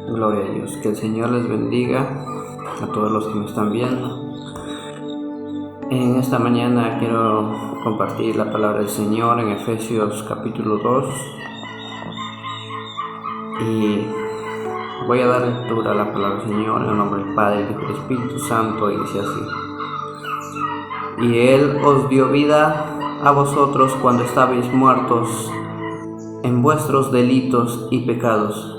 Gloria a Dios. Que el Señor les bendiga a todos los que me están viendo. En esta mañana quiero compartir la palabra del Señor en Efesios capítulo 2 y voy a dar lectura a la palabra del Señor en el nombre del Padre, del Hijo y del Espíritu Santo, y dice así: y Él os dio vida a vosotros cuando estabais muertos en vuestros delitos y pecados,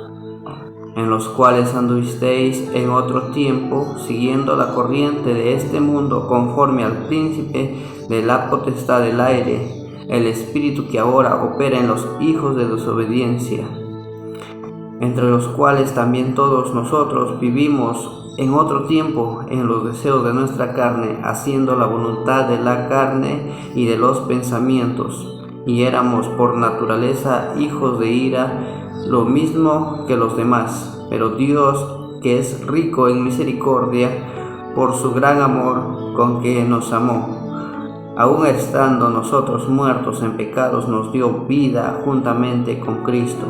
en los cuales anduvisteis en otro tiempo, siguiendo la corriente de este mundo, conforme al príncipe de la potestad del aire, el espíritu que ahora opera en los hijos de desobediencia, entre los cuales también todos nosotros vivimos en otro tiempo en los deseos de nuestra carne, haciendo la voluntad de la carne y de los pensamientos, y éramos por naturaleza hijos de ira, lo mismo que los demás. Pero Dios, que es rico en misericordia, por su gran amor con que nos amó, aun estando nosotros muertos en pecados, nos dio vida juntamente con Cristo,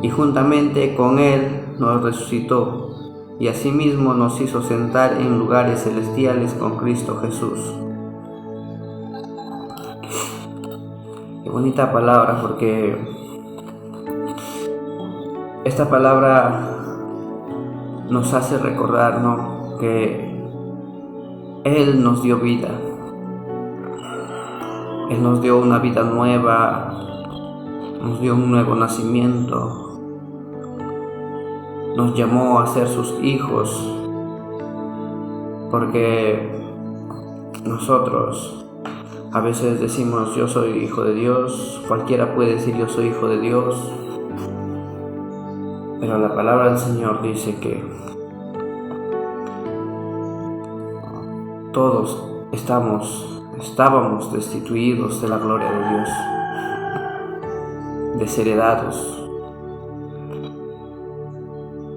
y juntamente con Él nos resucitó, y asimismo nos hizo sentar en lugares celestiales con Cristo Jesús. Qué bonita palabra, porque esta palabra nos hace recordar, ¿no?, que Él nos dio vida. Él nos dio una vida nueva, nos dio un nuevo nacimiento, nos llamó a ser sus hijos, porque nosotros a veces decimos: yo soy hijo de Dios. Cualquiera puede decir: yo soy hijo de Dios. Pero la palabra del Señor dice que todos estábamos destituidos de la gloria de Dios, desheredados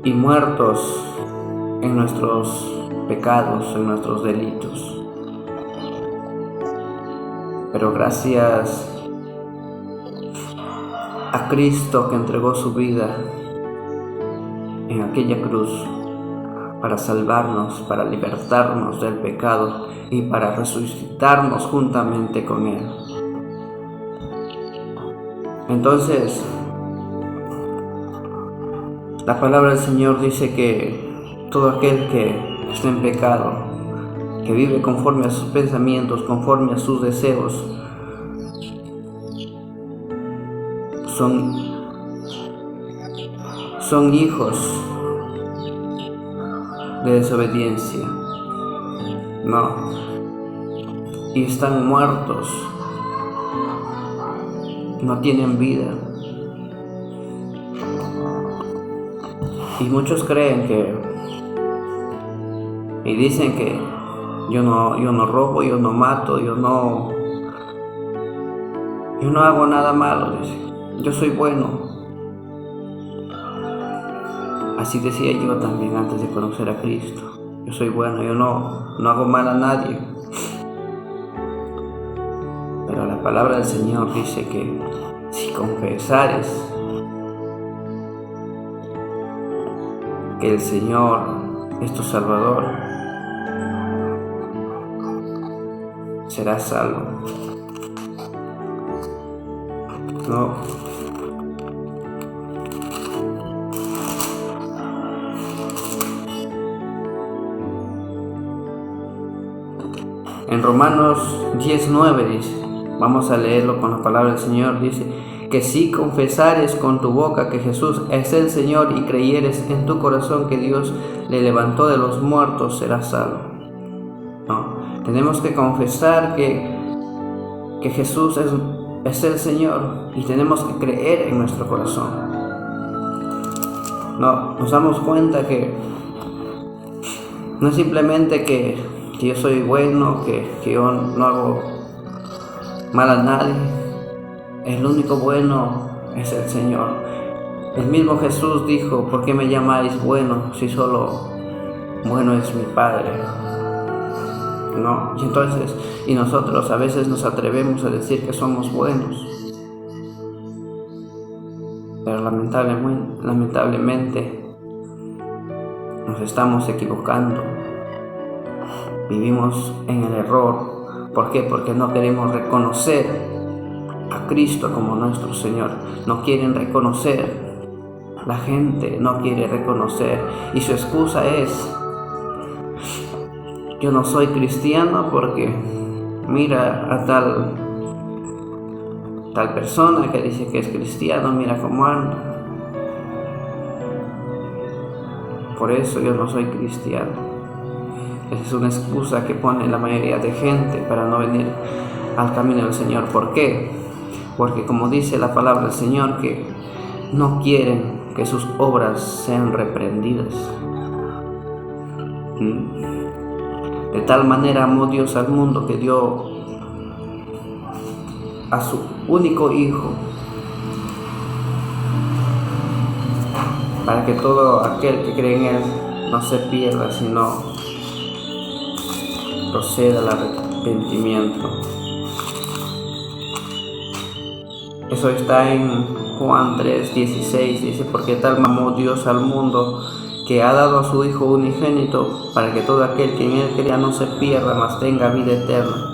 y muertos en nuestros pecados, en nuestros delitos. Pero gracias a Cristo, que entregó su vida en aquella cruz para salvarnos, para libertarnos del pecado y para resucitarnos juntamente con Él. Entonces, la palabra del Señor dice que todo aquel que está en pecado, que vive conforme a sus pensamientos, conforme a sus deseos, son hijos de desobediencia, no, y están muertos, no tienen vida. Y muchos creen y dicen que yo no robo, yo no mato, yo no hago nada malo, dicen. Yo soy bueno. Así decía yo también antes de conocer a Cristo. Yo soy bueno, yo no hago mal a nadie. Pero la palabra del Señor dice que si confesares que el Señor es tu Salvador, serás salvo. No. En Romanos 10:9 dice, vamos a leerlo con la palabra del Señor, dice que si confesares con tu boca que Jesús es el Señor y creyeres en tu corazón que Dios le levantó de los muertos, serás salvo. No, tenemos que confesar que Jesús es el Señor, y tenemos que creer en nuestro corazón. No, nos damos cuenta que no es simplemente que yo soy bueno, que yo no hago mal a nadie. El único bueno es el Señor. El mismo Jesús dijo: ¿por qué me llamáis bueno si solo bueno es mi Padre? No, y nosotros a veces nos atrevemos a decir que somos buenos, pero lamentablemente nos estamos equivocando. Vivimos en el error. ¿Por qué? Porque no queremos reconocer a Cristo como nuestro Señor. No quieren reconocer. La gente no quiere reconocer. Y su excusa es: yo no soy cristiano porque mira a tal persona que dice que es cristiano, mira cómo anda. Por eso yo no soy cristiano. Esa es una excusa que pone la mayoría de gente para no venir al camino del Señor. ¿Por qué? Porque como dice la palabra del Señor, que no quieren que sus obras sean reprendidas. De tal manera amó Dios al mundo que dio a su único Hijo, para que todo aquel que cree en Él no se pierda, sino proceda al arrepentimiento. Eso está en Juan 3:16, dice: porque tal amó Dios al mundo que ha dado a su Hijo unigénito, para que todo aquel que en Él crea no se pierda, mas tenga vida eterna.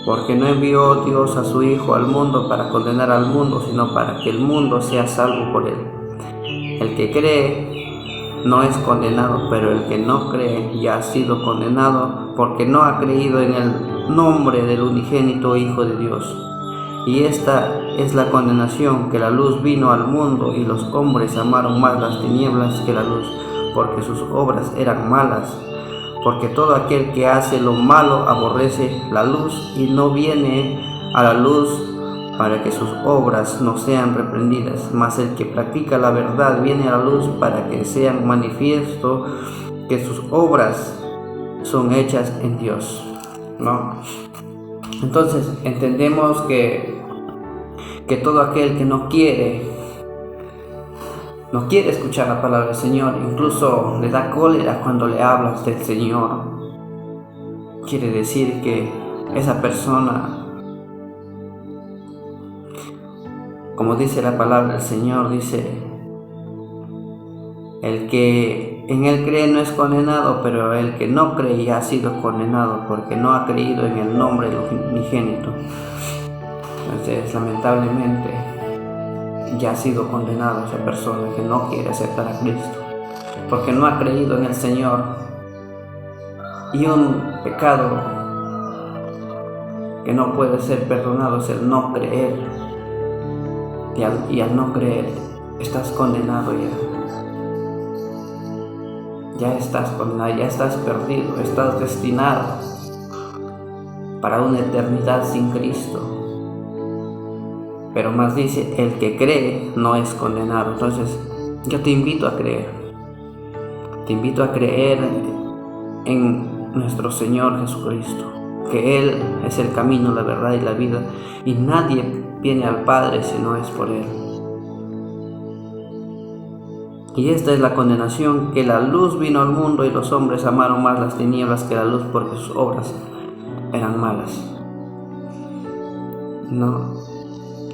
Porque no envió Dios a su Hijo al mundo para condenar al mundo, sino para que el mundo sea salvo por Él. El que cree no es condenado, pero el que no cree ya ha sido condenado, porque no ha creído en el nombre del unigénito Hijo de Dios. Y esta es la condenación, que la luz vino al mundo, y los hombres amaron más las tinieblas que la luz, porque sus obras eran malas. Porque todo aquel que hace lo malo aborrece la luz y no viene a la luz para que sus obras no sean reprendidas. Mas el que practica la verdad viene a la luz para que sean manifiesto que sus obras son hechas en Dios, ¿no? Entonces entendemos que todo aquel que no quiere escuchar la palabra del Señor, incluso le da cólera cuando le hablas del Señor, quiere decir que esa persona, como dice la palabra del Señor, dice: el que en Él cree no es condenado, pero el que no cree ya ha sido condenado, porque no ha creído en el nombre del unigénito. Entonces, lamentablemente, ya ha sido condenado esa persona que no quiere aceptar a Cristo, porque no ha creído en el Señor. Y un pecado que no puede ser perdonado es el no creer. Y al no creer, estás condenado ya. Ya estás condenado, ya estás perdido, estás destinado para una eternidad sin Cristo. Pero más dice: el que cree no es condenado. Entonces yo te invito a creer. Te invito a creer en nuestro Señor Jesucristo, que Él es el camino, la verdad y la vida, y nadie viene al Padre si no es por Él. Y esta es la condenación, que la luz vino al mundo y los hombres amaron más las tinieblas que la luz, porque sus obras eran malas. No.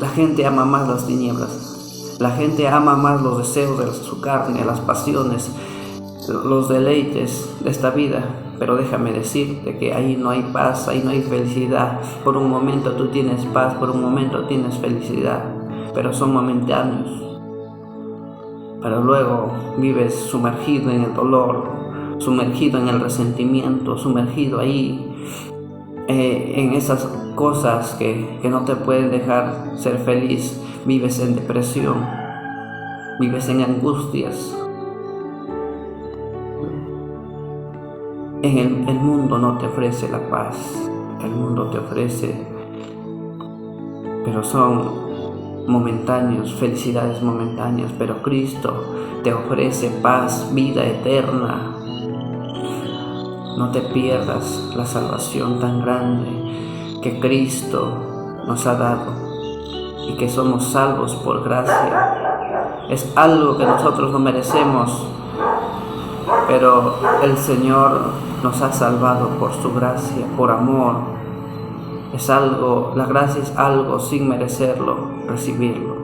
La gente ama más las tinieblas. La gente ama más los deseos de su carne, las pasiones, los deleites de esta vida. Pero déjame decirte que ahí no hay paz, ahí no hay felicidad. Por un momento tú tienes paz, por un momento tienes felicidad, pero son momentáneos. Pero luego vives sumergido en el dolor, sumergido en el resentimiento, sumergido ahí en esas cosas que no te pueden dejar ser feliz. Vives en depresión, vives en angustias. El mundo no te ofrece la paz, el mundo te ofrece, pero son momentáneos, felicidades momentáneas, pero Cristo te ofrece paz, vida eterna. No te pierdas la salvación tan grande que Cristo nos ha dado y que somos salvos por gracia. Es algo que nosotros no merecemos, pero el Señor nos ha salvado por su gracia, por amor. La gracia es algo sin merecerlo, recibirlo.